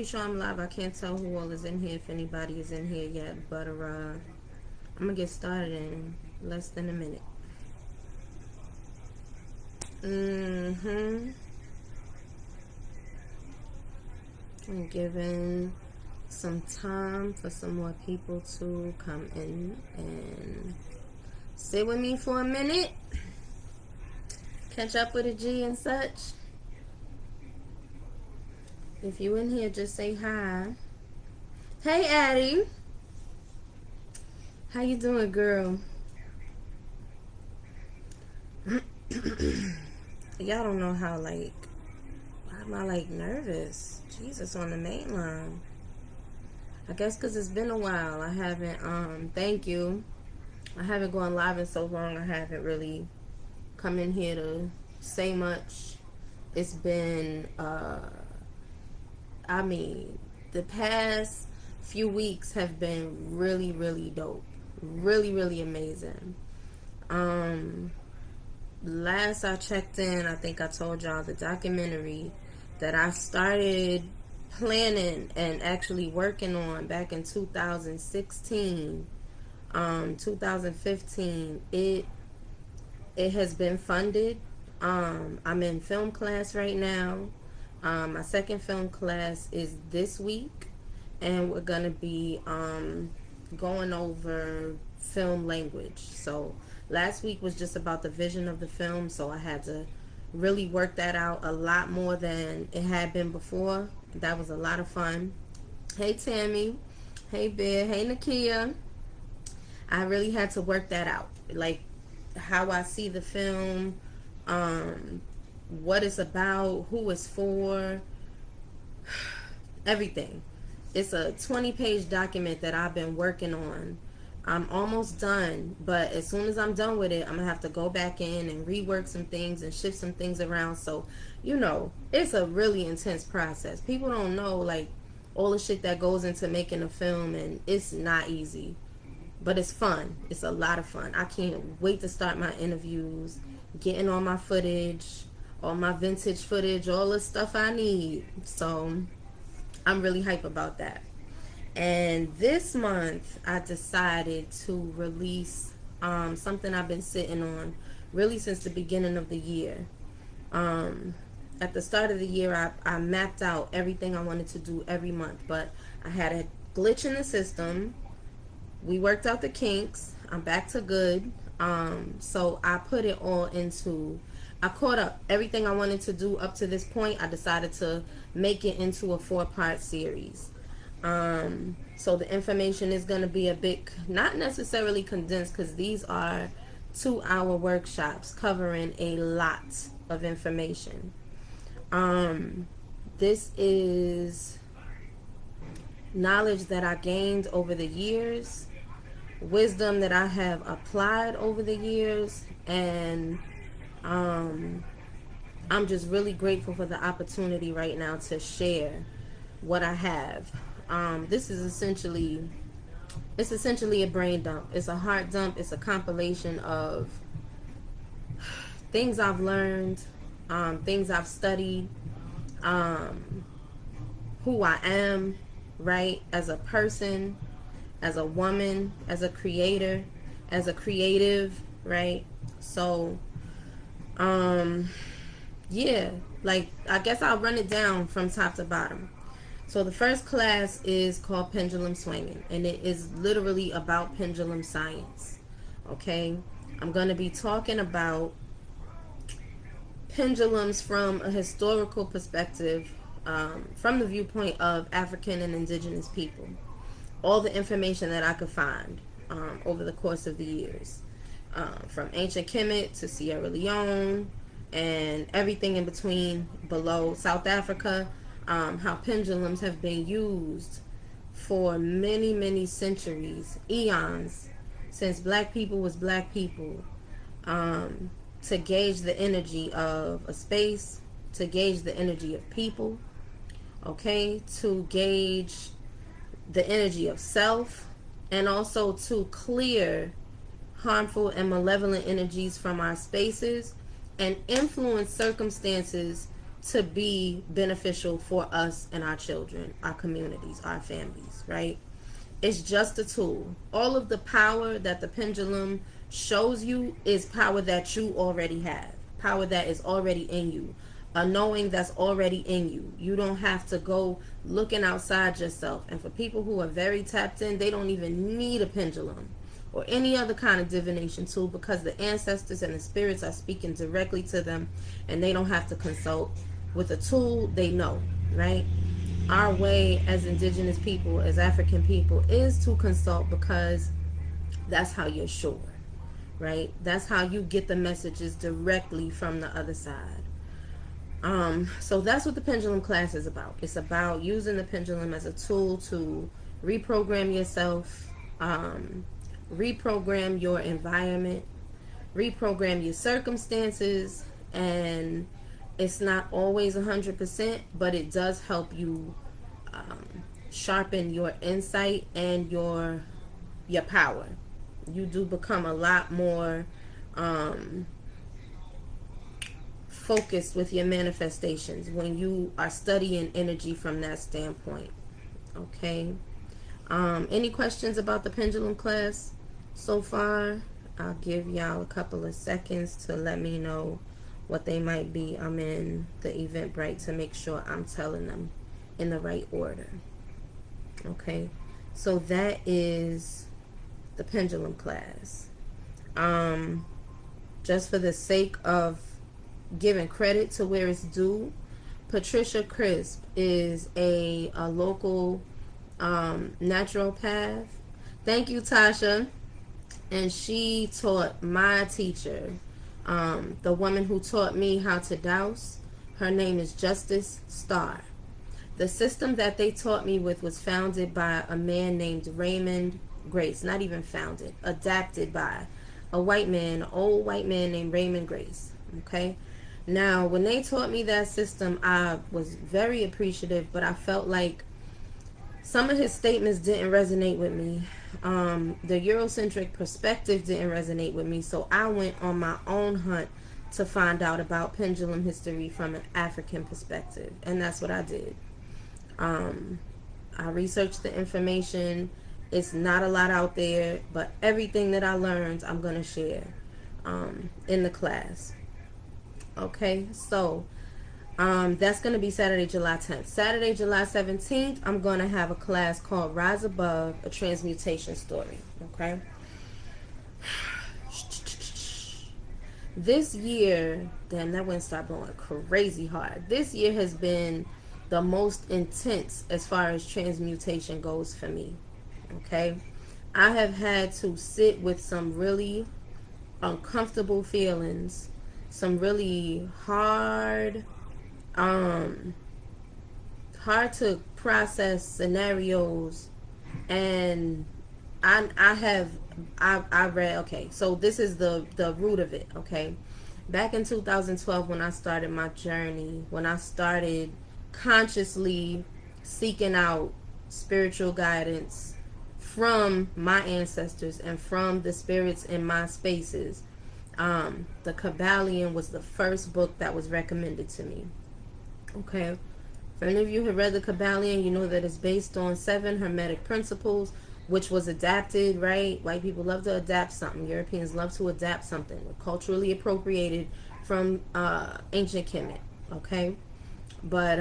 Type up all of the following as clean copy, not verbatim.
sure I'm live. I can't tell who all is in here, if anybody is in here yet, but I'm gonna get started in less than a minute. I'm giving some time for some more people to come in and sit with me for a minute, catch up with a G and such. If you in here, just say hi. Hey, Addie. How you doing, girl? Y'all don't know how, like, why am I, like, nervous? Jesus, on the main line. I guess because it's been a while. I haven't, thank you. I haven't gone live in so long. I haven't really come in here to say much. It's been, I mean, the past few weeks have been really, really dope. Really, really amazing. Last I checked in, I think I told y'all the documentary that I started planning and actually working on back in 2016, 2015. It has been funded. I'm in film class right now. My second film class is this week, and we're gonna be going over film language. So last week was just about the vision of the film, so I had to really work that out a lot more than it had been before. That was a lot of fun. Hey Tammy, hey Bear, hey Nakia. I really had to work that out, like how I see the film, what it's about, who it's for, everything. It's a 20-page document that I've been working on. I'm almost done, but as soon as I'm done with it, I'm gonna have to go back in and rework some things and shift some things around. So, it's a really intense process. People don't know, like, all the shit that goes into making a film, and it's not easy, but it's fun. It's a lot of fun. I can't wait to start my interviews, getting all my footage, all my vintage footage, all the stuff I need. So I'm really hype about that. And this month, I decided to release something I've been sitting on really since the beginning of the year. At the start of the year, I mapped out everything I wanted to do every month, but I had a glitch in the system. We worked out the kinks. I'm back to good. So I put it all into, I caught up everything I wanted to do up to this point. I decided to make it into a 4-part series. So the information is going to be a bit, not necessarily condensed, because these are 2-hour workshops covering a lot of information. This is knowledge that I gained over the years, wisdom that I have applied over the years, and I'm just really grateful for the opportunity right now to share what I have. This is essentially a brain dump. It's a heart dump. It's a compilation of things I've learned, things I've studied, who I am, right, as a person, as a woman, as a creator, as a creative, right? So, yeah, like, I guess I'll run it down from top to bottom. So the first class is called Pendulum Swangin, and it is literally about pendulum science. Okay, I'm going to be talking about pendulums from a historical perspective, from the viewpoint of African and indigenous people. All the information that I could find over the course of the years, from ancient Kemet to Sierra Leone and everything in between below South Africa, how pendulums have been used for many, many centuries, eons, since black people was black people, to gauge the energy of a space, to gauge the energy of people, okay, to gauge the energy of self, and also to clear harmful and malevolent energies from our spaces and influence circumstances to be beneficial for us and our children, our communities, our families, right? It's just a tool. All of the power that the pendulum shows you is power that you already have, power that is already in you, a knowing that's already in you. You don't have to go looking outside yourself. And for people who are very tapped in, they don't even need a pendulum or any other kind of divination tool, because the ancestors and the spirits are speaking directly to them, and they don't have to consult with a tool they know, right? Our way as indigenous people, as African people, is to consult, because that's how you're sure, right? That's how you get the messages directly from the other side. So that's what the pendulum class is about. It's about using the pendulum as a tool to reprogram yourself, reprogram your environment, reprogram your circumstances, and it's not always 100%, but it does help you sharpen your insight and your power. You do become a lot more focused with your manifestations when you are studying energy from that standpoint. Okay. Any questions about the pendulum class so far? I'll give y'all a couple of seconds to let me know what they might be. I'm in the Eventbrite to make sure I'm telling them in the right order. Okay. So that is the pendulum class. Just for the sake of giving credit to where it's due, Patricia Crisp is a local naturopath. Thank you, Tasha. And she taught my teacher, the woman who taught me how to dowse. Her name is Justice Starr. The system that they taught me with was founded by a man named Raymond Grace. Not even founded, adapted by a white man, an old white man named Raymond Grace. Okay. Now, when they taught me that system, I was very appreciative, but I felt like some of his statements didn't resonate with me. The Eurocentric perspective didn't resonate with me, so I went on my own hunt to find out about pendulum history from an African perspective, and that's what I did. I researched the information. It's not a lot out there, but everything that I learned, I'm going to share in the class. Okay, so that's going to be Saturday, July 10th. Saturday, July 17th, I'm going to have a class called Rise Above, a Transmutation Story. Okay. This year, damn, that wind started blowing crazy hard. This year has been the most intense as far as transmutation goes for me. Okay. I have had to sit with some really uncomfortable feelings, some really hard to process scenarios, and I read, okay, so this is the root of it. Okay, back in 2012, when I started my journey, when I started consciously seeking out spiritual guidance from my ancestors and from the spirits in my spaces, the Kabbalion was the first book that was recommended to me. Okay. For any of you who read the Kabbalion, you know that it's based on 7 Hermetic principles, which was adapted, right? White people love to adapt something. Europeans love to adapt something. We're culturally appropriated from ancient Kemet, okay? But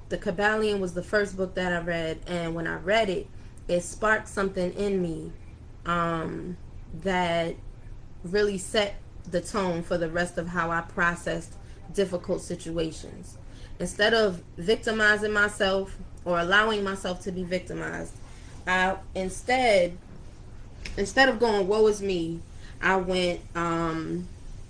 the Kabbalion was the first book that I read, and when I read it, it sparked something in me that really set the tone for the rest of how I processed difficult situations. Instead of victimizing myself or allowing myself to be victimized, I instead of going, woe is me, I went,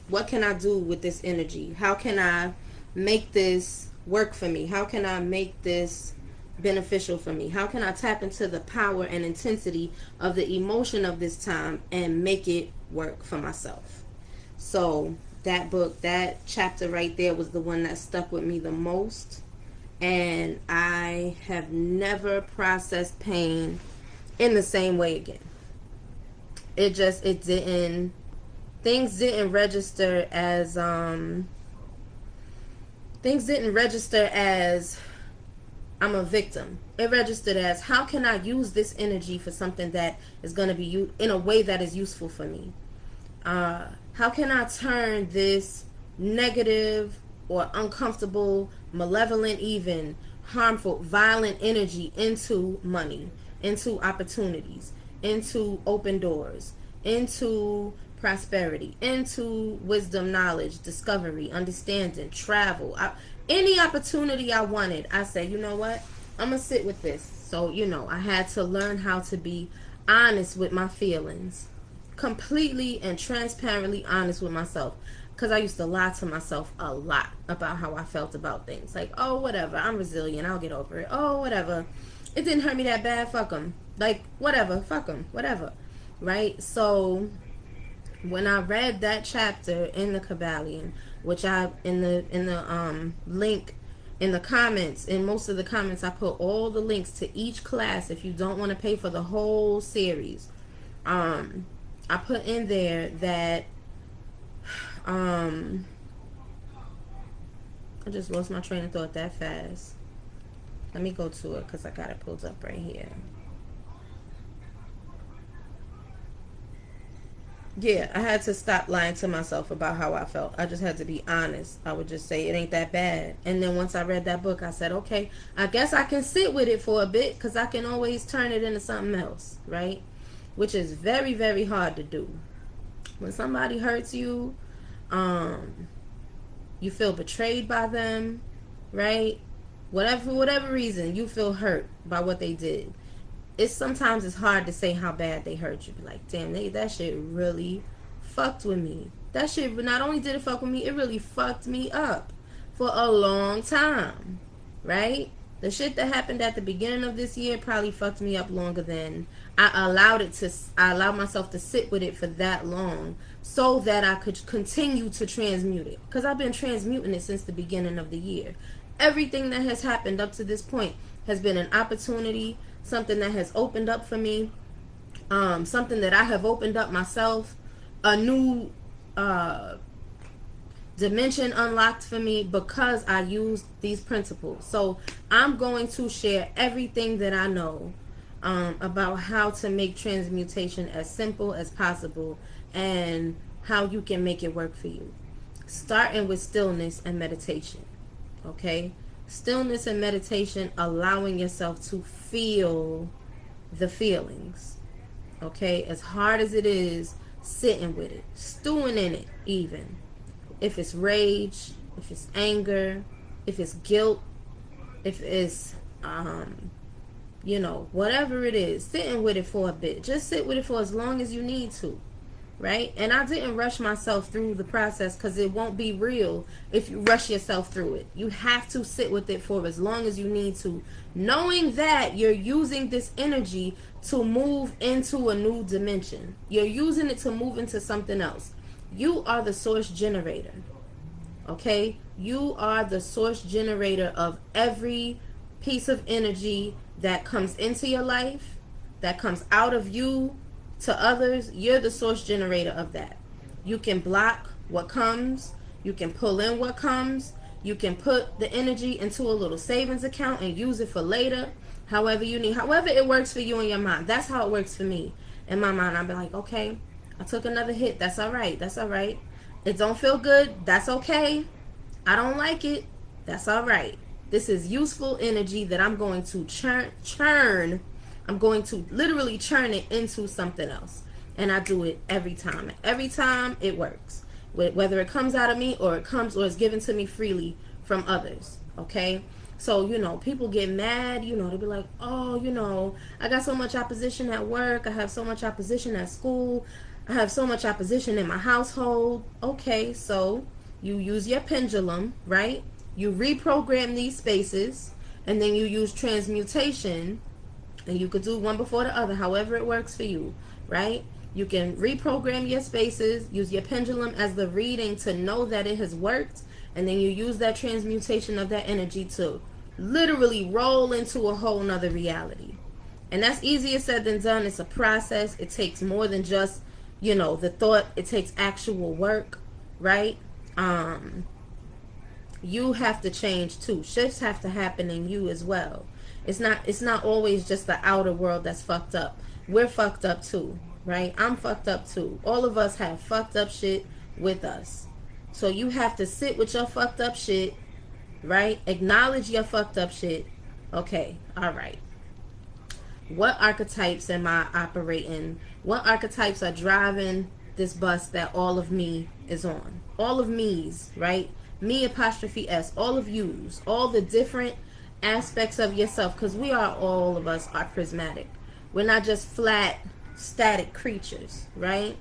what can I do with this energy? How can I make this work for me? How can I make this beneficial for me? How can I tap into the power and intensity of the emotion of this time and make it work for myself? So that book, that chapter right there was the one that stuck with me the most. And I have never processed pain in the same way again. Things didn't register as Things didn't register as I'm a victim. It registered as, how can I use this energy for something that is going to be in a way that is useful for me? How can I turn this negative or uncomfortable, malevolent, even harmful, violent energy into money, into opportunities, into open doors, into prosperity, into wisdom, knowledge, discovery, understanding, travel. Any opportunity I wanted, I said, you know what? I'm going to sit with this. So, I had to learn how to be honest with my feelings, completely and transparently honest with myself, because I used to lie to myself a lot about how I felt about things. Like, oh, whatever, I'm resilient, I'll get over it. Oh, whatever, it didn't hurt me that bad, fuck them. Like, whatever, fuck them, whatever. Right? So when I read that chapter in the Kabbalion, which I in the link in the comments, in most of the comments, I put all the links to each class if you don't want to pay for the whole series. I put in there that I just lost my train of thought that fast. Let me go to it because I got it pulled up right here. Yeah, I had to stop lying to myself about how I felt. I just had to be honest. I would just say it ain't that bad. And then once I read that book, I said, okay, I guess I can sit with it for a bit because I can always turn it into something else, right? Which is very, very hard to do. When somebody hurts you, you feel betrayed by them, right? For whatever reason, you feel hurt by what they did. Sometimes it's hard to say how bad they hurt you. Be like, damn, that shit really fucked with me. That shit, not only did it fuck with me, it really fucked me up for a long time, right? The shit that happened at the beginning of this year probably fucked me up longer than I allowed myself to sit with it for that long so that I could continue to transmute it. Because I've been transmuting it since the beginning of the year. Everything that has happened up to this point has been an opportunity, something that has opened up for me, something that I have opened up myself, a new dimension unlocked for me because I used these principles. So I'm going to share everything that I know about how to make transmutation as simple as possible and how you can make it work for you. Starting with stillness and meditation. Okay? Stillness and meditation, allowing yourself to feel the feelings. Okay? As hard as it is, sitting with it, stewing in it even. If it's rage, if it's anger, if it's guilt, if it's whatever it is, sitting with it for a bit. Just sit with it for as long as you need to, right? And I didn't rush myself through the process because it won't be real if you rush yourself through it. You have to sit with it for as long as you need to, knowing that you're using this energy to move into a new dimension. You're using it to move into something else. You are the source generator, okay? You are the source generator of every piece of energy that comes into your life, that comes out of you to others. You're the source generator of that. You can block what comes. You can pull in what comes. You can put the energy into a little savings account and use it for later, however you need. However it works for you in your mind. That's how it works for me. In my mind, I'll be like, okay, I took another hit. That's all right. That's all right. It don't feel good. That's okay. I don't like it. That's all right. This is useful energy that I'm going to churn. I'm going to literally churn it into something else. And I do it every time. Every time it works. Whether it comes out of me or is given to me freely from others. Okay? So, people get mad, they'll be like, oh, I got so much opposition at work. I have so much opposition at school. I have so much opposition in my household. Okay, so you use your pendulum, right? You reprogram these spaces, and then you use transmutation, and you could do one before the other, however it works for you, right? You can reprogram your spaces, use your pendulum as the reading to know that it has worked, and then you use that transmutation of that energy to literally roll into a whole nother reality. And that's easier said than done. It's a process. It takes more than just, the thought. It takes actual work, right? you have to change too. Shifts have to happen in you as well. It's not always just the outer world that's fucked up. We're fucked up too, right? I'm fucked up too. All of us have fucked up shit with us. So you have to sit with your fucked up shit, right? Acknowledge your fucked up shit. Okay, all right. What archetypes am I operating? What archetypes are driving this bus that all of me is on? All of me's, right? Me apostrophe S, all of you's, all the different aspects of yourself, because all of us are prismatic. We're not just flat, static creatures, right?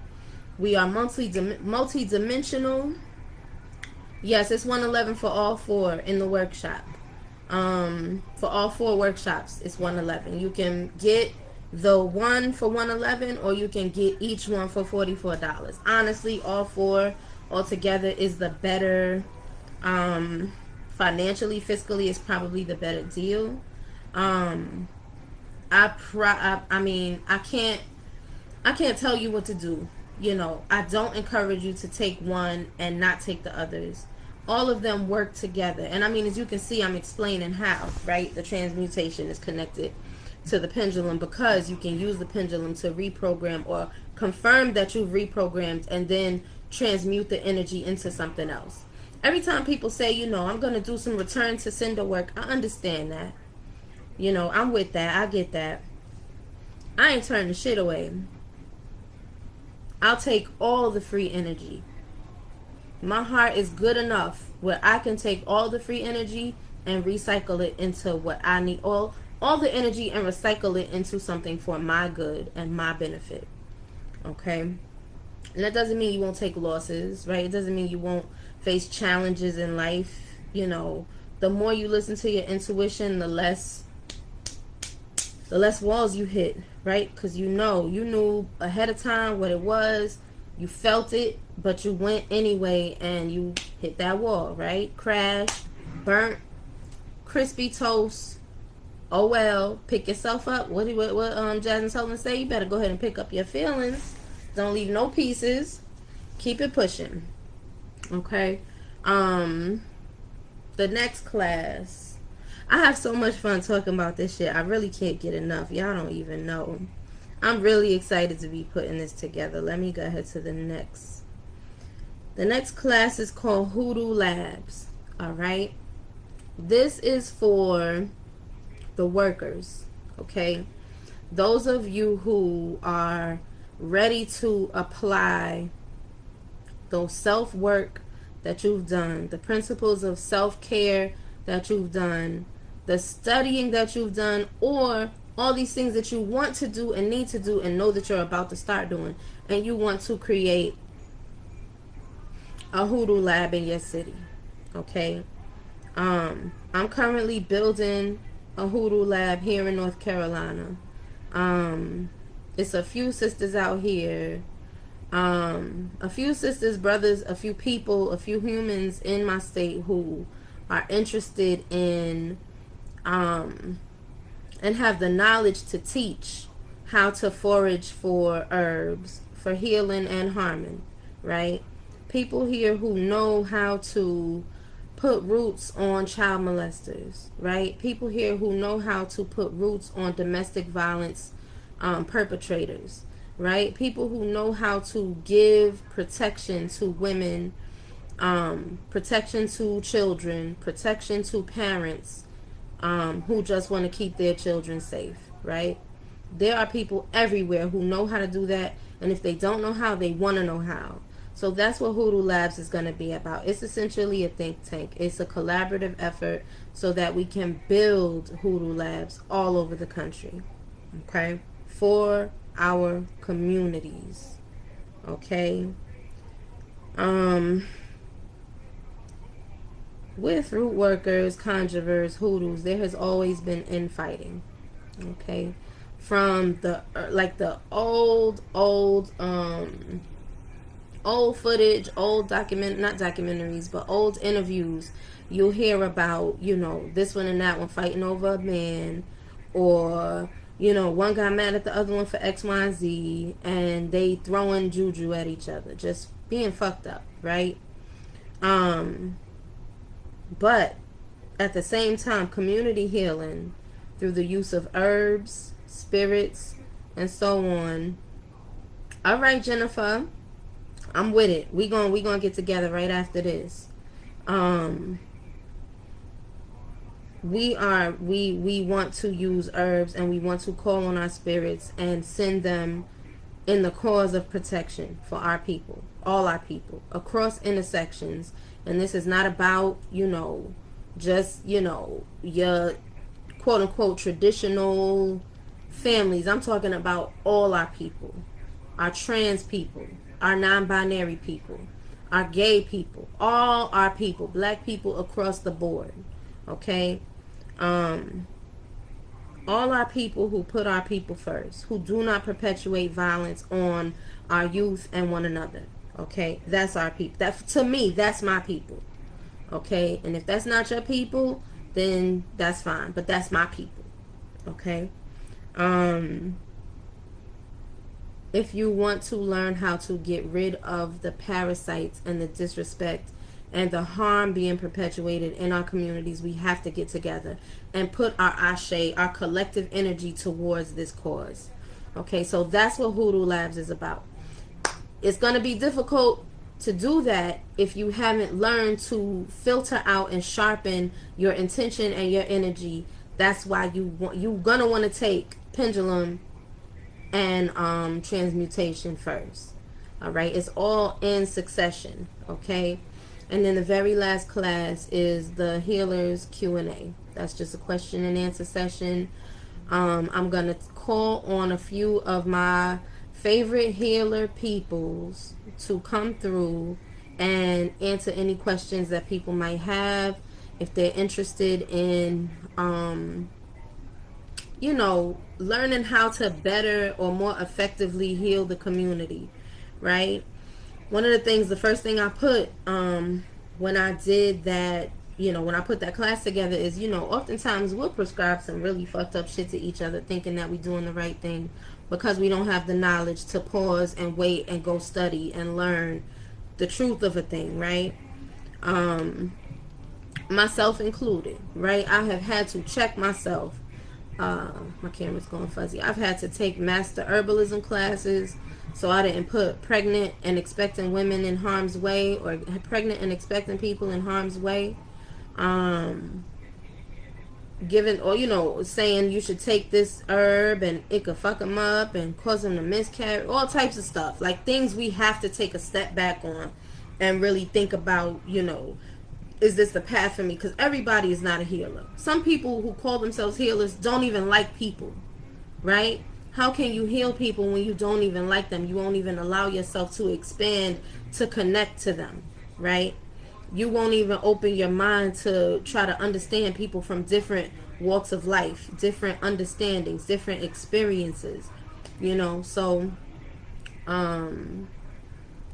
We are multi-dimensional. Yes, it's 111 for all four in the workshop. For all four workshops, it's 111. You can get the one for 111, or you can get each one for $44. Honestly, all four altogether is the better. Financially, fiscally, is probably the better deal. I mean, I can't tell you what to do. I don't encourage you to take one and not take the others. All of them work together. And I mean, as you can see, I'm explaining how, right? The transmutation is connected to the pendulum, because you can use the pendulum to reprogram or confirm that you've reprogrammed, and then transmute the energy into something else. Every time people say, I'm going to do some return to sender work, I understand that. I'm with that. I get that. I ain't turning shit away. I'll take all the free energy. My heart is good enough where I can take all the free energy and recycle it into what I need. All the energy, and recycle it into something for my good and my benefit. Okay? And that doesn't mean you won't take losses, right? It doesn't mean you won't face challenges in life. The more you listen to your intuition, the less walls you hit, right? Because you knew ahead of time what it was. You felt it, but you went anyway, and you hit that wall, right? Crash, burnt, crispy toast. Oh well, pick yourself up. What Jasmine Sullivan say? You better go ahead and pick up your feelings. Don't leave no pieces. Keep it pushing. Okay. The next class. I have so much fun talking about this shit. I really can't get enough. Y'all don't even know. I'm really excited to be putting this together. Let me go ahead to the next. The next class is called Hoodoo Labs. All right. This is for the workers. Okay. Those of you who are ready to apply those self-work that you've done, the principles of self-care that you've done, the studying that you've done, or all these things that you want to do and need to do and know that you're about to start doing, and you want to create a hoodoo lab in your city. Okay. I'm currently building a hoodoo lab here in North Carolina. It's a few sisters out here, a few sisters, brothers, a few people, a few humans in my state who are interested in and have the knowledge to teach how to forage for herbs for healing and harming, right? People here who know how to put roots on child molesters, right? People here who know how to put roots on domestic violence perpetrators, right? People who know how to give protection to women, protection to children, protection to parents who just want to keep their children safe, right? There are people everywhere who know how to do that, and if they don't know how, they want to know how. So that's what Hoodoo Labs is going to be about. It's essentially a think tank. It's a collaborative effort so that we can build Hoodoo Labs all over the country, okay, for our communities, okay? With root workers, conjurers, hoodoos, there has always been infighting, okay? From the old footage, old not documentaries, but old interviews, you'll hear about, this one and that one fighting over a man, or, one got mad at the other one for X, Y, and Z, and they throwing juju at each other, just being fucked up, right? But at the same time, community healing through the use of herbs, spirits, and so on. All right, Jennifer, I'm with it. We gonna get together right after this. Um, we want to use herbs, and we want to call on our spirits and send them in the cause of protection for our people, all our people across intersections. And this is not about, just, your quote unquote traditional families. I'm talking about all our people, our trans people, our non-binary people, our gay people, all our people, black people across the board. Okay? Um, all our people who put our people first, who do not perpetuate violence on our youth and one another. Okay? That's our people. That, to me, that's my people. Okay? And if that's not your people, then that's fine. But that's my people. Okay? Um, if you want to learn how to get rid of the parasites and the disrespect and the harm being perpetuated in our communities, we have to get together and put our ashe, our collective energy towards this cause. Okay, so that's what Hoodoo Labs is about. It's going to be difficult to do that if you haven't learned to filter out and sharpen your intention and your energy. That's why you're going to want to take Pendulum and transmutation first. All right, it's all in succession. Okay, and then the very last class is the healers Q&A. That's just a question and answer session. I'm gonna call on a few of my favorite healer peoples to come through and answer any questions that people might have if they're interested in learning how to better or more effectively heal the community, right? One of the things, the first thing I put when I did that, when I put that class together is, oftentimes we'll prescribe some really fucked up shit to each other thinking that we're doing the right thing because we don't have the knowledge to pause and wait and go study and learn the truth of a thing, right? Myself included, right? I have had to check myself. My camera's going fuzzy. I've had to take master herbalism classes so I didn't put pregnant and expecting women in harm's way, or pregnant and expecting people in harm's way. Giving, or saying you should take this herb and it could fuck them up and cause them to miscarry, all types of stuff, like things we have to take a step back on and really think about, is this the path for me? Because everybody is not a healer. Some people who call themselves healers don't even like people, right? How can you heal people when you don't even like them? You won't even allow yourself to expand, to connect to them, right? You won't even open your mind to try to understand people from different walks of life, different understandings, different experiences, So,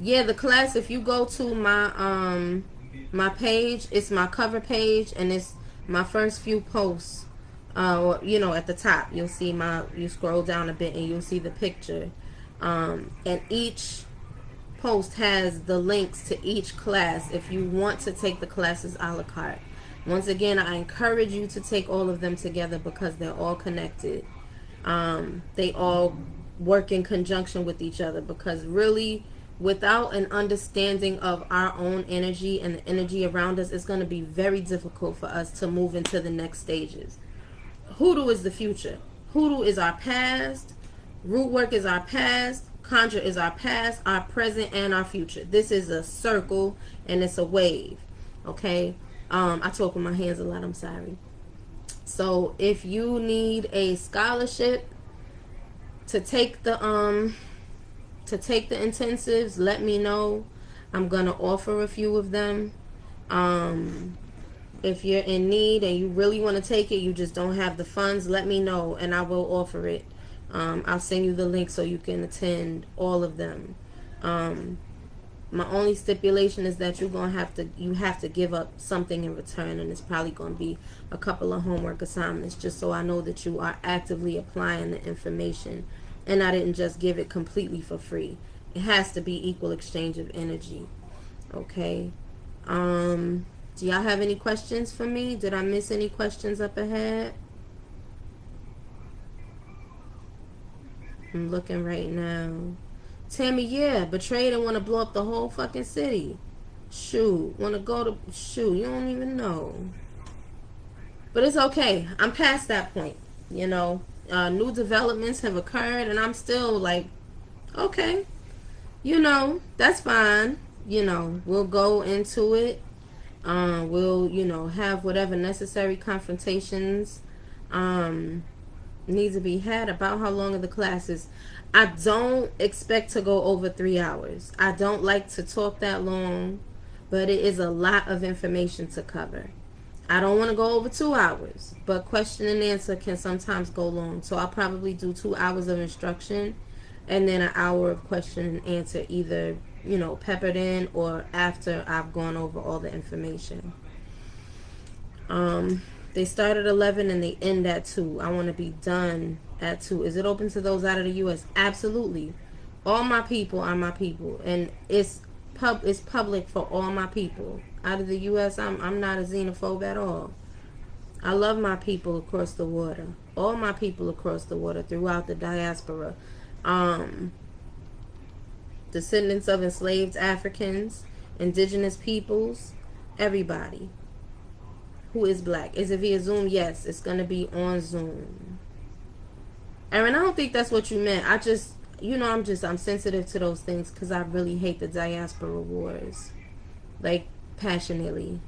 yeah, the class, if you go to my page, it's my cover page, and it's my first few posts. At the top, you'll see you scroll down a bit and you'll see the picture. And each post has the links to each class if you want to take the classes a la carte. Once again, I encourage you to take all of them together because they're all connected. They all work in conjunction with each other, because really, without an understanding of our own energy and the energy around us, it's going to be very difficult for us to move into the next stages. Hoodoo is the future. Hoodoo is our past. Root work is our past. Conjure is our past, our present, and our future. This is a circle and it's a wave. Okay? I talk with my hands a lot, I'm sorry. So if you need a scholarship to take the intensives, let me know. I'm gonna offer a few of them. If you're in need and you really want to take it, you just don't have the funds, let me know and I will offer it. I'll send you the link so you can attend all of them. My only stipulation is that you have to give up something in return, and it's probably going to be a couple of homework assignments, just so I know that you are actively applying the information and I didn't just give it completely for free. It has to be equal exchange of energy. Okay. Do y'all have any questions for me? Did I miss any questions up ahead? I'm looking right now. Tammy, yeah, betrayed and want to blow up the whole fucking city. Shoot, want to go to... Shoot, you don't even know. But it's okay. I'm past that point. You know, new developments have occurred, and I'm still like, okay, you know, that's fine. You know, we'll go into it. We'll, you know, have whatever necessary confrontations need to be had. About how long are the classes? I don't expect to go over 3 hours. I don't like to talk that long, but it is a lot of information to cover. I don't want to go over 2 hours, but question and answer can sometimes go long. So I'll probably do 2 hours of instruction and then an hour of question and answer, either, you know, peppered in or after I've gone over all the information. They start at 11 and they end at 2. I want to be done at 2. Is it open to those out of the U.S.? Absolutely. All my people are my people, and it's public for all my people. Out of the U.S., I'm not a xenophobe at all. I love my people across the water. All my people across the water throughout the diaspora. Descendants of enslaved Africans, indigenous peoples, everybody who is black. Is it via Zoom? Yes, it's going to be on Zoom. Aaron, I don't think that's what you meant. I just, you know, I'm sensitive to those things because I really hate the diaspora wars. Like, passionately.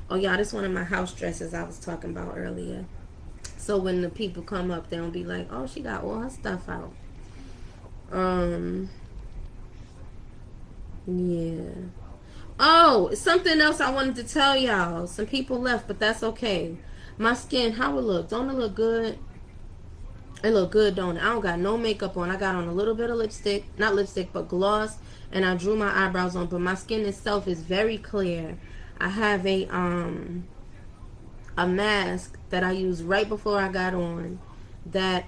Oh, y'all, this is one of my house dresses I was talking about earlier. So when the people come up, they don't be like, oh, she got all her stuff out. Yeah. Oh, something else I wanted to tell y'all. Some people left, but that's okay. My skin, how it look? Don't it look good? It look good, don't it? I don't got no makeup on. I got on a little bit of lipstick. Not lipstick, but gloss. And I drew my eyebrows on. But my skin itself is very clear. I have a mask that I used right before I got on that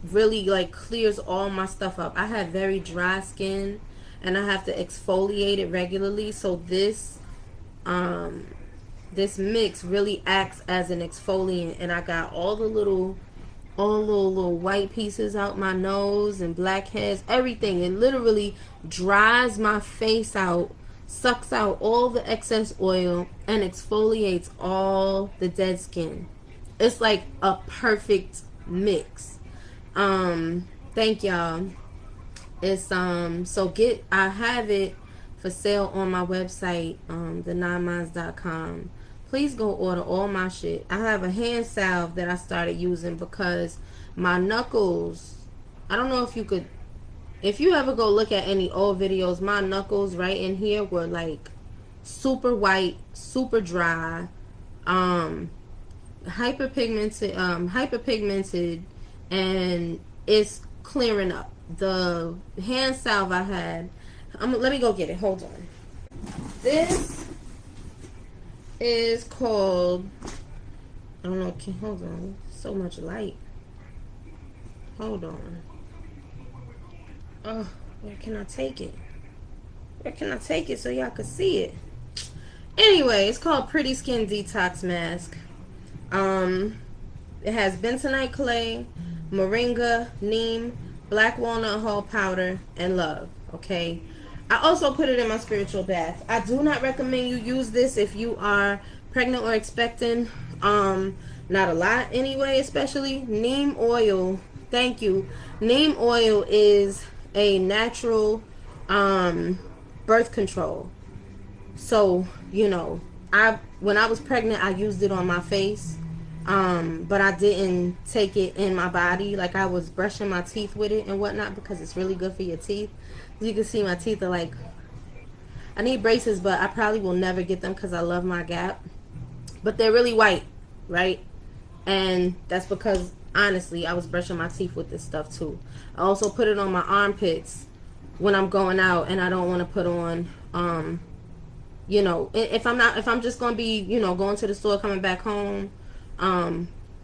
really like clears all my stuff up. I have very dry skin and I have to exfoliate it regularly, so this mix really acts as an exfoliant. And I got all the little white pieces out my nose and blackheads, everything. It literally dries my face out, sucks out all the excess oil, and exfoliates all the dead skin. It's like a perfect mix. Thank y'all. It's so I have it for sale on my website, the9minds.com. Please go order all my shit. I have a hand salve that I started using because my knuckles, I don't know if you ever go look at any old videos, my knuckles right in here were like super white, super dry, hyperpigmented, and it's clearing up. The hand salve I had, let me go get it. Hold on. This is called, I don't know, hold on. So much light. Hold on. Oh, where can I take it? Where can I take it so y'all can see it? Anyway, it's called Pretty Skin Detox Mask. It has bentonite clay, moringa, neem, black walnut hull powder, and love. Okay. I also put it in my spiritual bath. I do not recommend you use this if you are pregnant or expecting. Not a lot anyway, especially neem oil. Thank you. Neem oil is a natural birth control. So, you know, when I was pregnant, I used it on my face. But I didn't take it in my body. Like, I was brushing my teeth with it and whatnot because it's really good for your teeth. As you can see, my teeth are like, I need braces, but I probably will never get them because I love my gap. But they're really white, right? And that's because, honestly, I was brushing my teeth with this stuff too. I also put it on my armpits when I'm going out, and I don't want to put on, you know, if I'm just going to be, you know, going to the store, coming back home,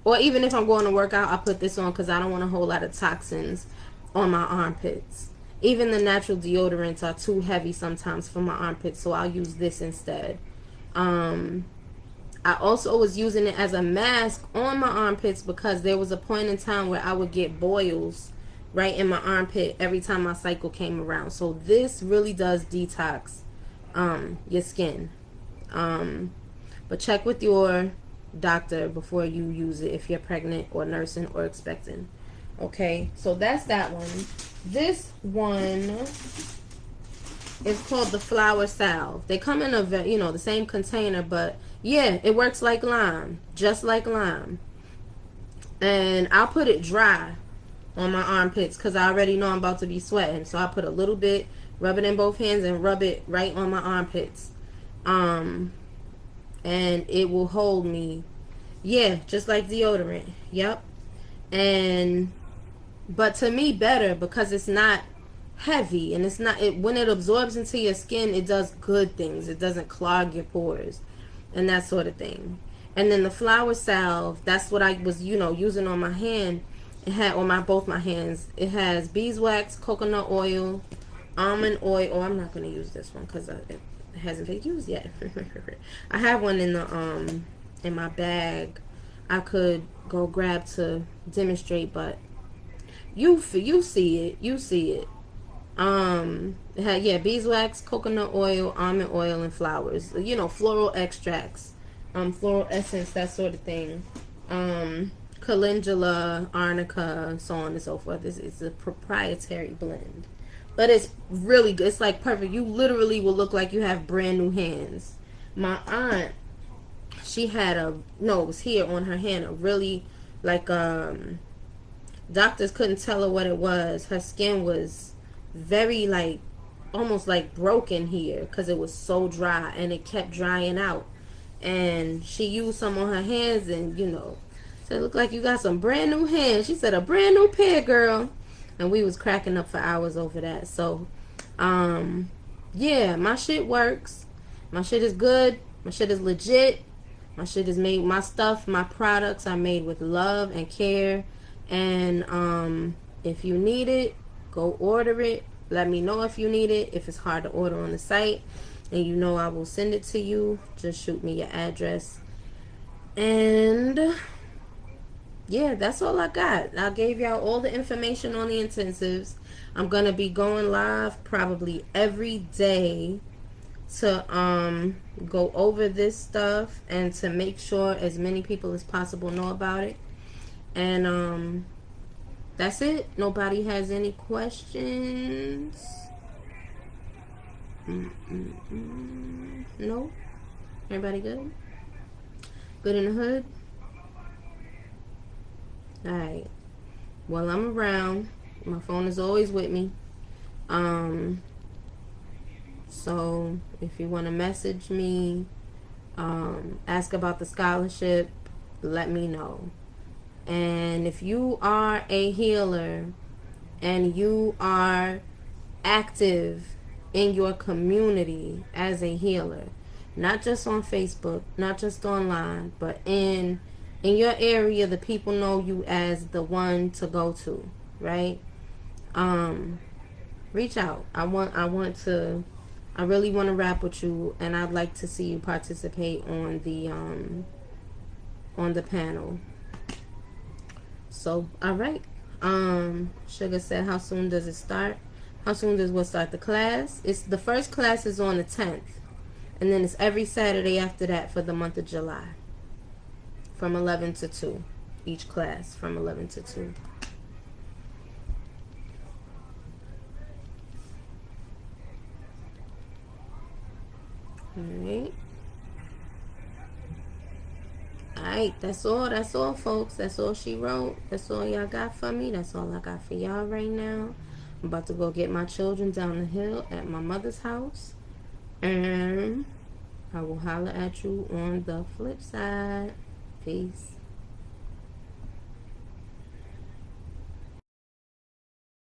or even if I'm going to work out, I put this on because I don't want a whole lot of toxins on my armpits. Even the natural deodorants are too heavy sometimes for my armpits, so I'll use this instead. I also was using it as a mask on my armpits because there was a point in time where I would get boils right in my armpit every time my cycle came around. So this really does detox your skin. But check with your doctor before you use it if you're pregnant or nursing or expecting. Okay, so that's that one. This one is called the flower salve. They come in a the same container, but yeah, it works like lime, just like lime. And I'll put it dry on my armpits because I already know I'm about to be sweating. So I put a little bit, rub it in both hands, and rub it right on my armpits. And it will hold me. Yeah, just like deodorant. Yep. And but to me better because it's not heavy, and it's not when it absorbs into your skin, it does good things. It doesn't clog your pores and that sort of thing. And then the flower salve, that's what I was using on my hand. It had on both my hands. It has beeswax, coconut oil, almond oil. Oh, I'm not going to use this one because it hasn't been used yet. I have one in my bag. I could go grab to demonstrate, but you see it. You see it. It had beeswax, coconut oil, almond oil, and flowers. Floral extracts, floral essence, that sort of thing. Calendula, arnica, so on and so forth. It's a proprietary blend, but it's really good. It's like perfect. You literally will look like you have brand new hands. My aunt, she had it was here on her hand, a really like doctors couldn't tell her what it was. Her skin was very like almost like broken here because it was so dry and it kept drying out. And she used some on her hands and said, look like you got some brand new hands. She said, a brand new pair, girl. And we was cracking up for hours over that. So yeah, my shit works. My shit is good. My shit is legit. My shit is made, my stuff, my products are made with love and care. And if you need it, go order it. Let me know if you need it. If it's hard to order on the site and I will send it to you, just shoot me your address. And yeah, that's all I got. I gave y'all all the information on the intensives. I'm gonna be going live probably every day to go over this stuff and to make sure as many people as possible know about it. And that's it. Nobody has any questions? No? Everybody good? Good in the hood? Alright. Well, I'm around. My phone is always with me. So if you want to message me, ask about the scholarship, let me know. And if you are a healer and you are active in your community as a healer, not just on Facebook, not just online, but in your area, the people know you as the one to go to, right? Reach out. I really want to rap with you, and I'd like to see you participate on the panel. So, all right. Sugar said, how soon does it start? How soon does what start the class? The first class is on the 10th, and then it's every Saturday after that for the month of July, from 11 to 2. Each class from 11 to 2. Alright. Alright, that's all folks. That's all she wrote. That's all y'all got for me. That's all I got for y'all right now. I'm about to go get my children down the hill at my mother's house. And I will holler at you on the flip side. Peace.